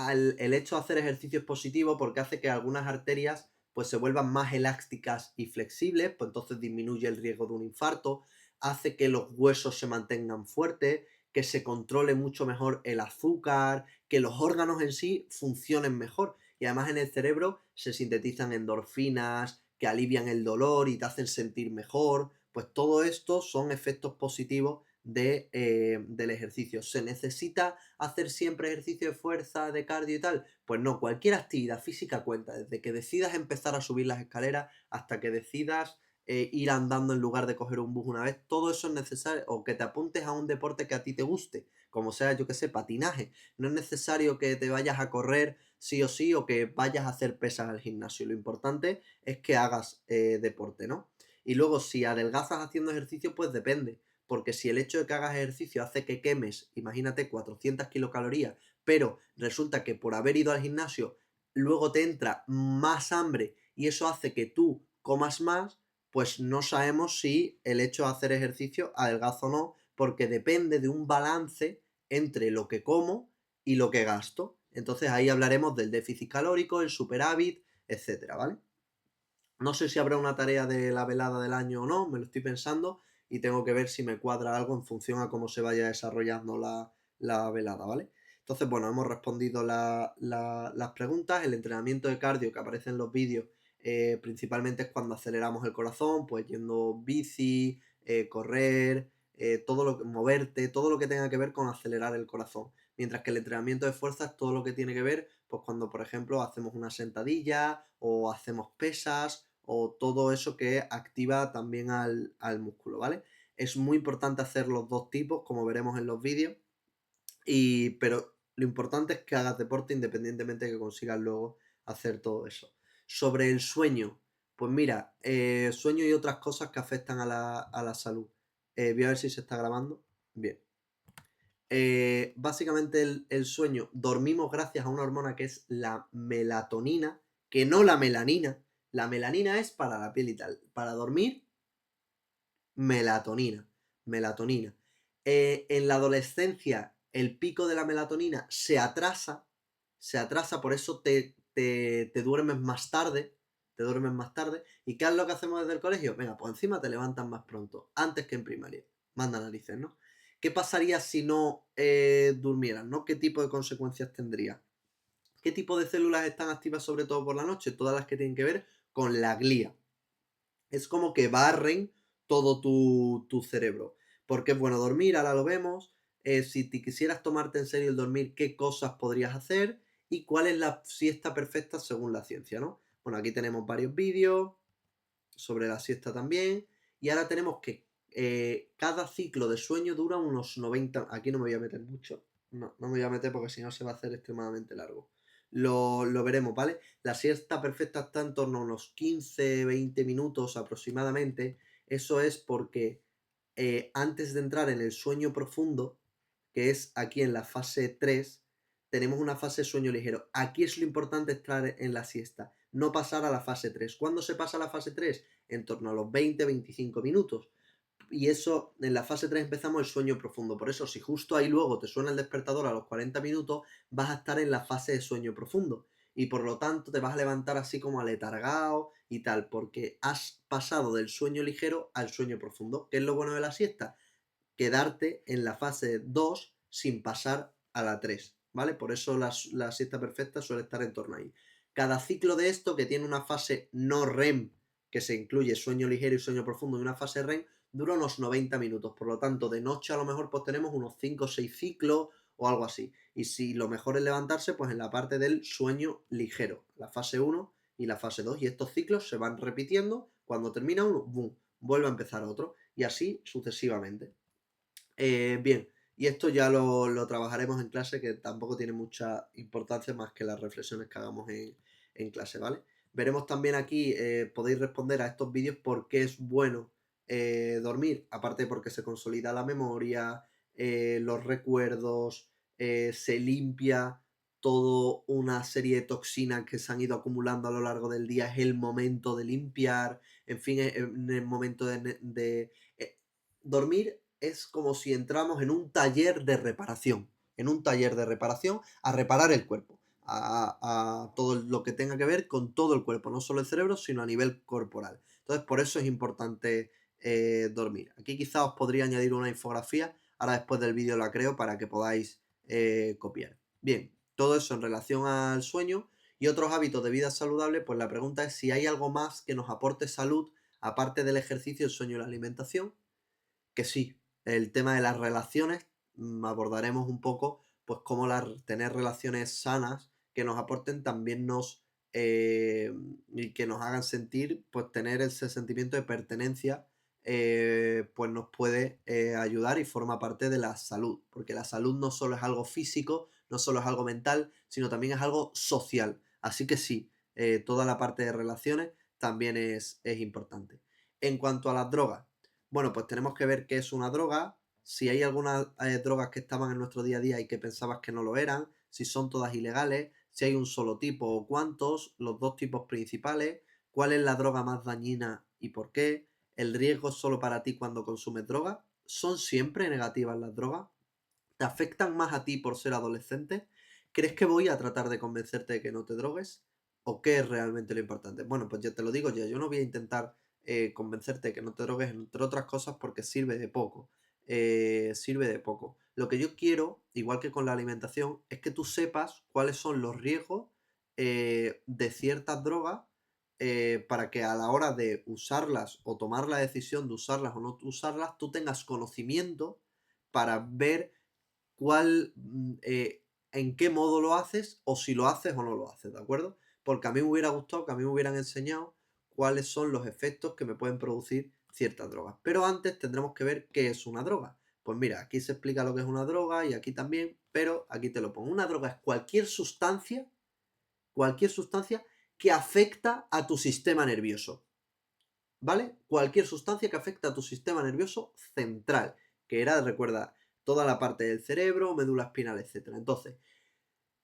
A: el hecho de hacer ejercicio es positivo porque hace que algunas arterias pues se vuelvan más elásticas y flexibles, pues entonces disminuye el riesgo de un infarto, hace que los huesos se mantengan fuertes, que se controle mucho mejor el azúcar, que los órganos en sí funcionen mejor. Y además en el cerebro se sintetizan endorfinas que alivian el dolor y te hacen sentir mejor. Pues todo esto son efectos positivos del ejercicio. ¿Se necesita hacer siempre ejercicio de fuerza, de cardio y tal? Pues no, cualquier actividad física cuenta, desde que decidas empezar a subir las escaleras hasta que decidas ir andando en lugar de coger un bus una vez, todo eso es necesario, o que te apuntes a un deporte que a ti te guste, como sea, yo que sé, patinaje. No es necesario que te vayas a correr sí o sí o que vayas a hacer pesas al gimnasio. Lo importante es que hagas deporte, ¿no? Y luego, si adelgazas haciendo ejercicio, pues depende. Porque si el hecho de que hagas ejercicio hace que quemes, imagínate, 400 kilocalorías, pero resulta que por haber ido al gimnasio luego te entra más hambre y eso hace que tú comas más, pues no sabemos si el hecho de hacer ejercicio adelgaza o no, porque depende de un balance entre lo que como y lo que gasto. Entonces ahí hablaremos del déficit calórico, el superávit, etcétera, ¿vale? No sé si habrá una tarea de la velada del año o no, me lo estoy pensando y tengo que ver si me cuadra algo en función a cómo se vaya desarrollando la velada, ¿vale? Entonces, bueno, hemos respondido las preguntas. El entrenamiento de cardio que aparece en los vídeos principalmente es cuando aceleramos el corazón, pues yendo bici, correr, todo lo que, moverte, todo lo que tenga que ver con acelerar el corazón. Mientras que el entrenamiento de fuerza es todo lo que tiene que ver, pues cuando, por ejemplo, hacemos una sentadilla o hacemos pesas o todo eso que activa también al músculo, ¿vale? Es muy importante hacer los dos tipos, como veremos en los vídeos, pero lo importante es que hagas deporte independientemente de que consigas luego hacer todo eso. Sobre el sueño, pues mira, sueño y otras cosas que afectan a la salud. Voy a ver si se está grabando. Bien. Básicamente el sueño, dormimos gracias a una hormona que es la melatonina, que no la melanina. La melanina es para la piel y tal. Para dormir, melatonina. Melatonina. En la adolescencia, el pico de la melatonina se atrasa, por eso te duermes más tarde. Te duermes más tarde. ¿Y qué es lo que hacemos desde el colegio? Venga, pues encima te levantas más pronto, antes que en primaria. Manda narices, ¿no? ¿Qué pasaría si no durmieras, ¿no? ¿Qué tipo de consecuencias tendría? ¿Qué tipo de células están activas sobre todo por la noche? Todas las que tienen que ver con la glía. Es como que barren todo tu cerebro. Porque es bueno dormir, ahora lo vemos. Si te quisieras tomarte en serio el dormir, ¿qué cosas podrías hacer? Y cuál es la siesta perfecta según la ciencia, ¿no? Bueno, aquí tenemos varios vídeos sobre la siesta también. Y ahora tenemos que cada ciclo de sueño dura unos 90. Aquí no me voy a meter mucho. No, no me voy a meter porque si no se va a hacer extremadamente largo. Lo veremos, ¿vale? La siesta perfecta está en torno a unos 15-20 minutos aproximadamente. Eso es porque antes de entrar en el sueño profundo, que es aquí en la fase 3, tenemos una fase de sueño ligero. Aquí es lo importante estar en la siesta, no pasar a la fase 3. ¿Cuándo se pasa a la fase 3? En torno a los 20-25 minutos. Y eso, en la fase 3 empezamos el sueño profundo. Por eso, si justo ahí luego te suena el despertador a los 40 minutos, vas a estar en la fase de sueño profundo. Y por lo tanto te vas a levantar así como aletargado y tal, porque has pasado del sueño ligero al sueño profundo. ¿Qué es lo bueno de la siesta? Quedarte en la fase 2 sin pasar a la 3, ¿vale? Por eso la siesta perfecta suele estar en torno ahí. Cada ciclo de esto, que tiene una fase no REM, que se incluye sueño ligero y sueño profundo, y una fase REM, dura unos 90 minutos. Por lo tanto, de noche a lo mejor pues tenemos unos 5 o 6 ciclos o algo así. Y si lo mejor es levantarse, pues en la parte del sueño ligero, la fase 1 y la fase 2. Y estos ciclos se van repitiendo. Cuando termina uno, ¡boom!, vuelve a empezar otro. Y así sucesivamente. Bien, y esto ya lo trabajaremos en clase, que tampoco tiene mucha importancia más que las reflexiones que hagamos en clase, ¿vale? Veremos también aquí, podéis responder a estos vídeos por qué es bueno dormir, aparte porque se consolida la memoria, los recuerdos, se limpia toda una serie de toxinas que se han ido acumulando a lo largo del día, es el momento de limpiar, en fin, es el momento dormir es como si entramos en un taller de reparación, a reparar el cuerpo, a todo lo que tenga que ver con todo el cuerpo, no solo el cerebro, sino a nivel corporal. Entonces, por eso es importante dormir. Aquí quizá os podría añadir una infografía, ahora después del vídeo la creo para que podáis copiar. Bien, todo eso en relación al sueño y otros hábitos de vida saludable, pues la pregunta es si hay algo más que nos aporte salud, aparte del ejercicio, el sueño y la alimentación, que sí. El tema de las relaciones, abordaremos un poco, pues cómo tener relaciones sanas que nos aporten también nos y que nos hagan sentir, pues tener ese sentimiento de pertenencia, pues nos puede ayudar y forma parte de la salud, porque la salud no solo es algo físico, no solo es algo mental, sino también es algo social. Así que sí, toda la parte de relaciones también es importante. En cuanto a las drogas, bueno, pues tenemos que ver qué es una droga, si hay algunas drogas que estaban en nuestro día a día y que pensabas que no lo eran, si son todas ilegales, si hay un solo tipo o cuántos, los dos tipos principales, cuál es la droga más dañina y por qué, el riesgo es solo para ti cuando consumes droga, son siempre negativas las drogas, te afectan más a ti por ser adolescente, ¿crees que voy a tratar de convencerte de que no te drogues? ¿O qué es realmente lo importante? Bueno, pues ya te lo digo ya, yo no voy a intentar convencerte de que no te drogues, entre otras cosas, porque sirve de poco. Sirve de poco. Lo que yo quiero, igual que con la alimentación, es que tú sepas cuáles son los riesgos de ciertas drogas para que a la hora de usarlas o tomar la decisión de usarlas o no usarlas, tú tengas conocimiento para ver en qué modo lo haces o si lo haces o no lo haces, ¿de acuerdo? Porque a mí me hubiera gustado que a mí me hubieran enseñado cuáles son los efectos que me pueden producir ciertas drogas. Pero antes tendremos que ver qué es una droga. Pues mira, aquí se explica lo que es una droga y aquí también, pero aquí te lo pongo. Una droga es cualquier sustancia que afecta a tu sistema nervioso. ¿Vale? Cualquier sustancia que afecta a tu sistema nervioso central, que era, recuerda, toda la parte del cerebro, médula espinal, etcétera. Entonces,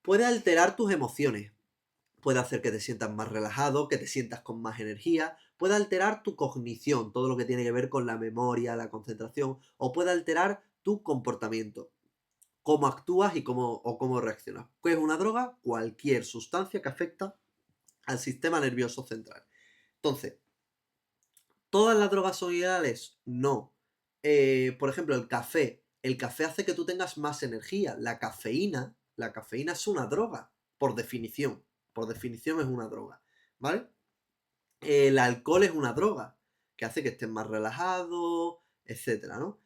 A: puede alterar tus emociones, puede hacer que te sientas más relajado, que te sientas con más energía, puede alterar tu cognición, todo lo que tiene que ver con la memoria, la concentración, o puede alterar tu comportamiento, cómo actúas y cómo reaccionas. ¿Qué es una droga? Cualquier sustancia que afecta al sistema nervioso central. Entonces, ¿todas las drogas son ideales? No. Por ejemplo, el café. El café hace que tú tengas más energía. La cafeína es una droga, por definición. Por definición es una droga. ¿Vale? El alcohol es una droga, que hace que estés más relajado, etcétera, ¿no?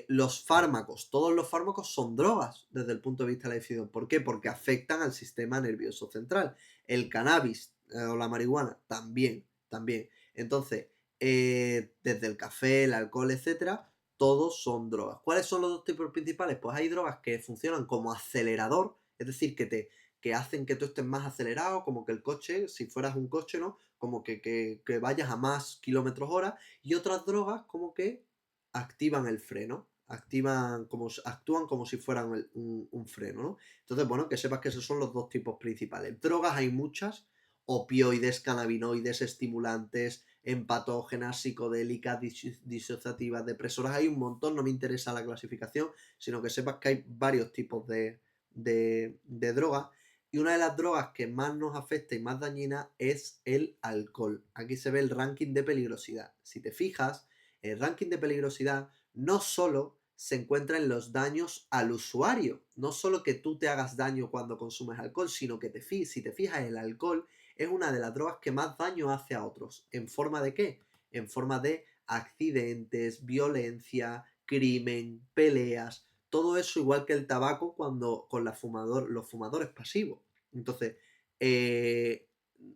A: Los fármacos, todos los fármacos son drogas desde el punto de vista de la decisión. ¿Por qué? Porque afectan al sistema nervioso central. El cannabis o la marihuana también, también. Entonces, desde el café, el alcohol, etcétera, todos son drogas. ¿Cuáles son los dos tipos principales? Pues hay drogas que funcionan como acelerador, es decir, que hacen que tú estés más acelerado, como que el coche, si fueras un coche, ¿no? Como que vayas a más kilómetros hora, y otras drogas como que activan el freno, actúan como si fueran un freno, ¿no? Entonces, bueno, que sepas que esos son los dos tipos principales. Drogas hay muchas, opioides, cannabinoides, estimulantes, empatógenas, psicodélicas, disociativas, depresoras, hay un montón, no me interesa la clasificación, sino que sepas que hay varios tipos de drogas. Y una de las drogas que más nos afecta y más dañina es el alcohol. Aquí se ve el ranking de peligrosidad. Si te fijas, el ranking de peligrosidad no solo se encuentra en los daños al usuario, no solo que tú te hagas daño cuando consumes alcohol, sino que si te fijas, el alcohol es una de las drogas que más daño hace a otros. ¿En forma de qué? En forma de accidentes, violencia, crimen, peleas, todo eso igual que el tabaco cuando con los fumadores pasivos. Entonces, eh,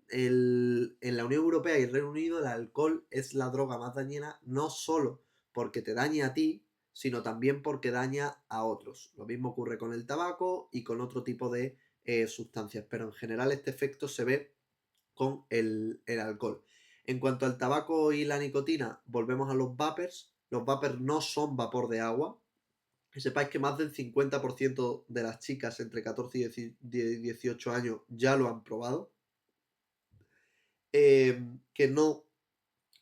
A: en la Unión Europea y el Reino Unido el alcohol es la droga más dañina, no solo porque te daña a ti, sino también porque daña a otros. Lo mismo ocurre con el tabaco y con otro tipo de sustancias, pero en general este efecto se ve con el alcohol. En cuanto al tabaco y la nicotina, volvemos a los vapers. Los vapers no son vapor de agua, que sepáis que más del 50% de las chicas entre 14 y 18 años ya lo han probado. Que no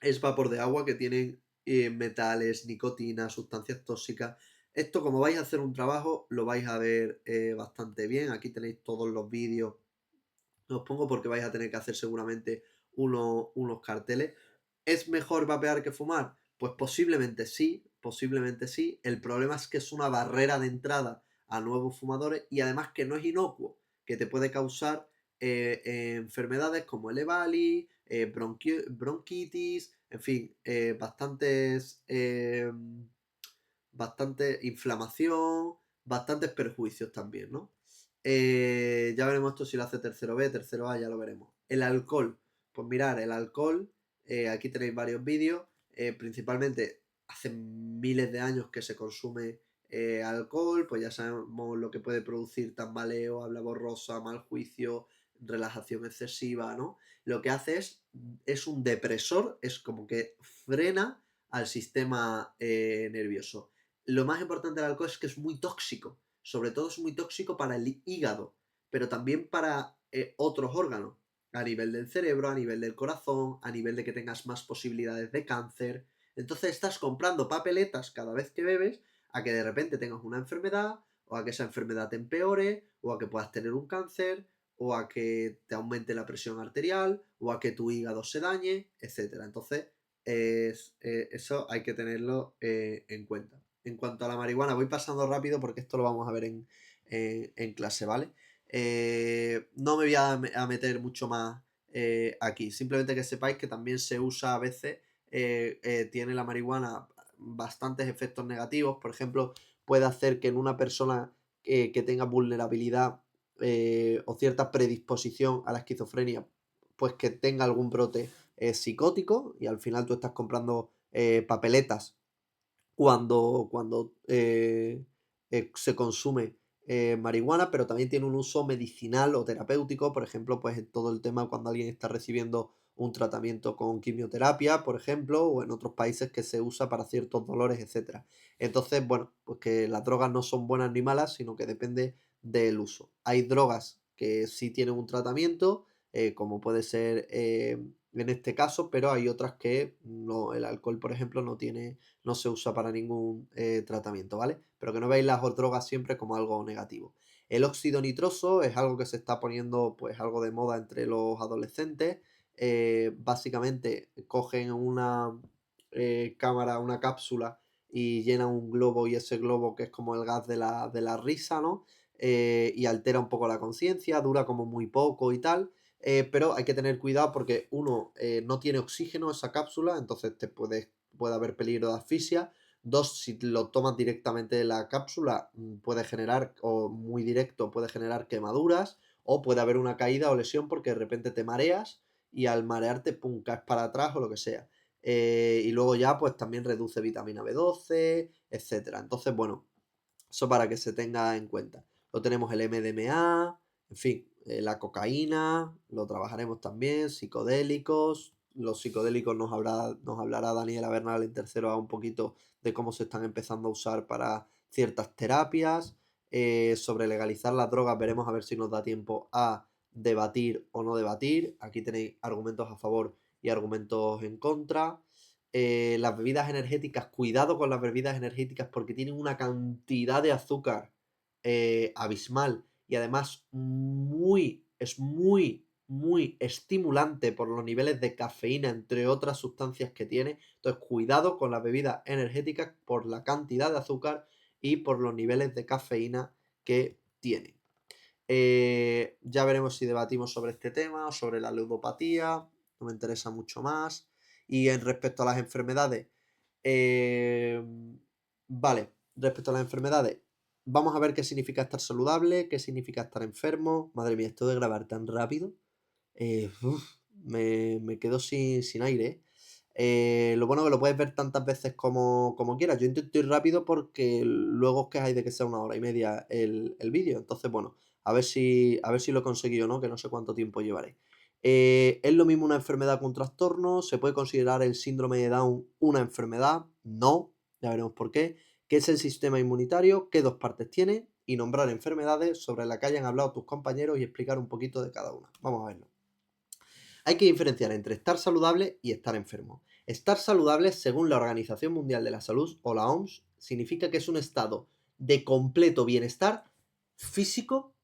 A: es vapor de agua, que tienen metales, nicotina, sustancias tóxicas. Esto, como vais a hacer un trabajo, lo vais a ver bastante bien. Aquí tenéis todos los vídeos. Os pongo porque vais a tener que hacer seguramente unos carteles. ¿Es mejor vapear que fumar? Pues posiblemente sí, posiblemente sí. El problema es que es una barrera de entrada a nuevos fumadores y además que no es inocuo, que te puede causar enfermedades como el EVALI, bronquitis, en fin, bastante inflamación, bastantes perjuicios también, ¿no? Ya veremos esto si lo hace tercero B, tercero A, ya lo veremos. El alcohol. Pues mirar, el alcohol, aquí tenéis varios vídeos. Principalmente hace miles de años que se consume alcohol, pues ya sabemos lo que puede producir tambaleo, habla borrosa, mal juicio, relajación excesiva, ¿no? Lo que hace es un depresor, es como que frena al sistema nervioso. Lo más importante del alcohol es que es muy tóxico. Sobre todo es muy tóxico para el hígado, pero también para otros órganos, a nivel del cerebro, a nivel del corazón, a nivel de que tengas más posibilidades de cáncer. Entonces estás comprando papeletas cada vez que bebes a que de repente tengas una enfermedad, o a que esa enfermedad te empeore, o a que puedas tener un cáncer, o a que te aumente la presión arterial, o a que tu hígado se dañe, etcétera. Entonces, eso hay que tenerlo en cuenta. En cuanto a la marihuana, voy pasando rápido porque esto lo vamos a ver en clase, ¿vale? No me voy a meter mucho más aquí. Simplemente que sepáis que también se usa a veces, tiene la marihuana bastantes efectos negativos. Por ejemplo, puede hacer que en una persona que tenga vulnerabilidad o cierta predisposición a la esquizofrenia, pues que tenga algún brote psicótico, y al final tú estás comprando papeletas cuando se consume marihuana, pero también tiene un uso medicinal o terapéutico, por ejemplo, pues en todo el tema cuando alguien está recibiendo un tratamiento con quimioterapia, por ejemplo, o en otros países que se usa para ciertos dolores, etcétera. Entonces, bueno, pues que las drogas no son buenas ni malas, sino que depende del uso. Hay drogas que sí tienen un tratamiento, como puede ser en este caso, pero hay otras que no, el alcohol, por ejemplo, no se usa para ningún tratamiento, ¿vale? Pero que no veáis las drogas siempre como algo negativo. El óxido nitroso es algo que se está poniendo pues algo de moda entre los adolescentes. Básicamente cogen una cámara, una cápsula y llenan un globo, y ese globo, que es como el gas de la risa, ¿no? Y altera un poco la conciencia, dura como muy poco y tal. Pero hay que tener cuidado porque uno, no tiene oxígeno esa cápsula, entonces puede haber peligro de asfixia. Dos, si lo tomas directamente de la cápsula, puede generar, o muy directo, puede generar quemaduras, o puede haber una caída o lesión porque de repente te mareas y al marearte, pum, caes para atrás o lo que sea. Y luego ya, pues también reduce vitamina B12, etcétera. Entonces, bueno, eso para que se tenga en cuenta. Lo tenemos el MDMA, en fin, la cocaína, lo trabajaremos también, psicodélicos. Los psicodélicos nos hablará Daniela Bernal en tercero A un poquito de cómo se están empezando a usar para ciertas terapias. Sobre legalizar las drogas veremos a ver si nos da tiempo a debatir o no debatir. Aquí tenéis argumentos a favor y argumentos en contra. Las bebidas energéticas, cuidado con las bebidas energéticas porque tienen una cantidad de azúcar abismal, y además es muy, muy estimulante por los niveles de cafeína, entre otras sustancias que tiene. Entonces, cuidado con las bebidas energéticas por la cantidad de azúcar y por los niveles de cafeína que tienen. Ya veremos si debatimos sobre este tema o sobre la ludopatía, no me interesa mucho más. Y en respecto a las enfermedades, vale, respecto a las enfermedades, vamos a ver qué significa estar saludable, qué significa estar enfermo. Madre mía, esto de grabar tan rápido, me quedo sin aire, ¿eh? Lo bueno que lo puedes ver tantas veces como quieras. Yo intento ir rápido porque luego os quejáis de que sea 1 hora y media el vídeo. Entonces, bueno, a ver si lo he conseguido, ¿no? Que no sé cuánto tiempo llevaré. ¿Es lo mismo una enfermedad que un trastorno? ¿Se puede considerar el síndrome de Down una enfermedad? No, ya veremos por qué. ¿Qué es el sistema inmunitario? ¿Qué dos partes tiene? Y nombrar enfermedades sobre las que hayan hablado tus compañeros y explicar un poquito de cada una. Vamos a verlo. Hay que diferenciar entre estar saludable y estar enfermo. Estar saludable, según la Organización Mundial de la Salud o la OMS, significa que es un estado de completo bienestar físico,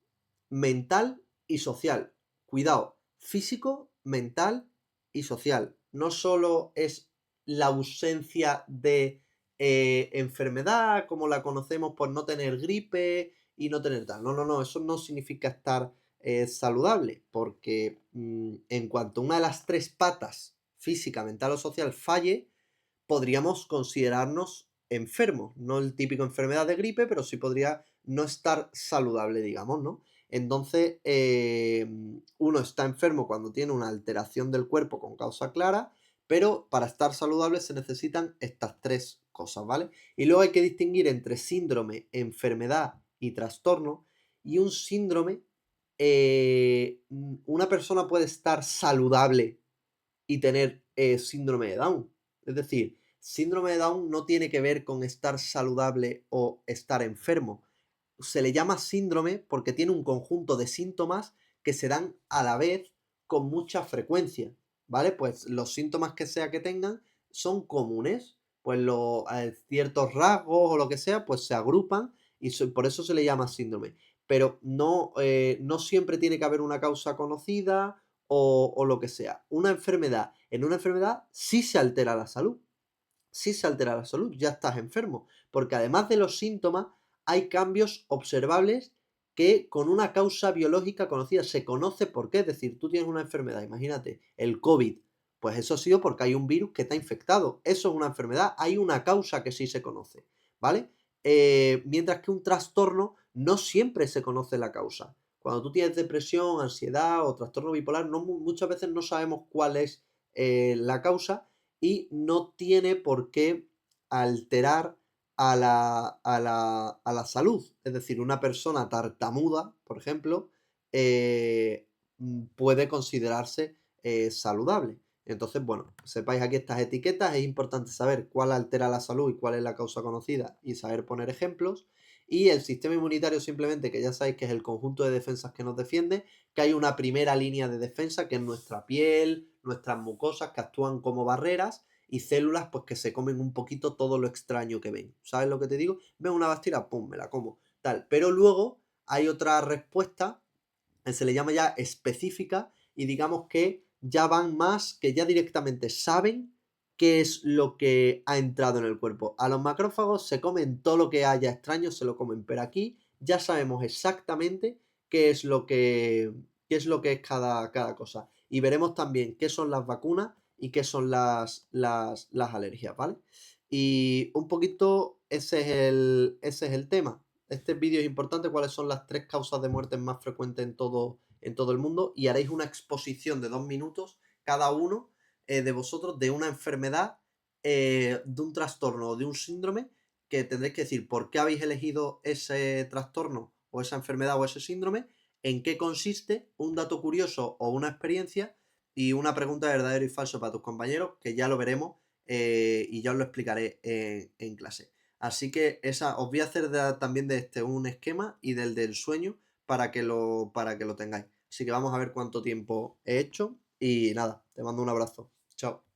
A: mental y social. Cuidado, físico, mental y social. No solo es la ausencia de enfermedad, como la conocemos por no tener gripe y no tener tal. No, no, no, eso no significa estar saludable, porque en cuanto una de las tres patas, física, mental o social, falle, podríamos considerarnos enfermos. No el típico enfermedad de gripe, pero sí podría no estar saludable, digamos, ¿no? Entonces, uno está enfermo cuando tiene una alteración del cuerpo con causa clara, pero para estar saludable se necesitan estas tres cosas, ¿vale? Y luego hay que distinguir entre síndrome, enfermedad y trastorno. Y un síndrome, una persona puede estar saludable y tener síndrome de Down. Es decir, síndrome de Down no tiene que ver con estar saludable o estar enfermo. Se le llama síndrome porque tiene un conjunto de síntomas que se dan a la vez con mucha frecuencia, ¿vale? Pues los síntomas que sea que tengan son comunes, pues ciertos rasgos o lo que sea, pues se agrupan y por eso se le llama síndrome. Pero no, no siempre tiene que haber una causa conocida o lo que sea. En una enfermedad sí se altera la salud, sí se altera la salud, ya estás enfermo, porque además de los síntomas hay cambios observables que con una causa biológica conocida se conoce por qué, es decir, tú tienes una enfermedad, imagínate, el COVID, pues eso ha sido porque hay un virus que te ha infectado, eso es una enfermedad, hay una causa que sí se conoce, ¿vale? Mientras que un trastorno no siempre se conoce la causa. Cuando tú tienes depresión, ansiedad o trastorno bipolar, muchas veces no sabemos cuál es la causa y no tiene por qué alterar a la salud. Es decir, una persona tartamuda, por ejemplo, eh, puede considerarse saludable. Entonces, bueno, sepáis aquí estas etiquetas, es importante saber cuál altera la salud y cuál es la causa conocida y saber poner ejemplos. Y el sistema inmunitario simplemente, que ya sabéis que es el conjunto de defensas que nos defiende, que hay una primera línea de defensa que es nuestra piel, nuestras mucosas que actúan como barreras y células pues que se comen un poquito todo lo extraño que ven. ¿Sabes lo que te digo? Ven una bacteria, pum, me la como. Tal. Pero luego hay otra respuesta que se le llama ya específica y digamos que ya van más, que ya directamente saben qué es lo que ha entrado en el cuerpo. A los macrófagos se comen todo lo que haya extraño, se lo comen, pero aquí ya sabemos exactamente qué es lo que, qué es cada cosa. Y veremos también qué son las vacunas y qué son las alergias, ¿vale? Y un poquito ese es el tema. Este vídeo es importante, cuáles son las tres causas de muerte más frecuentes en todo el mundo y haréis una exposición de 2 minutos cada uno de vosotros de una enfermedad, de un trastorno o de un síndrome que tendréis que decir por qué habéis elegido ese trastorno o esa enfermedad o ese síndrome, en qué consiste, un dato curioso o una experiencia y una pregunta de verdadero y falso para tus compañeros, que ya lo veremos y ya os lo explicaré en clase. Así que os voy a hacer también de este un esquema y del sueño para que lo tengáis. Así que vamos a ver cuánto tiempo he hecho y nada, te mando un abrazo. Chao.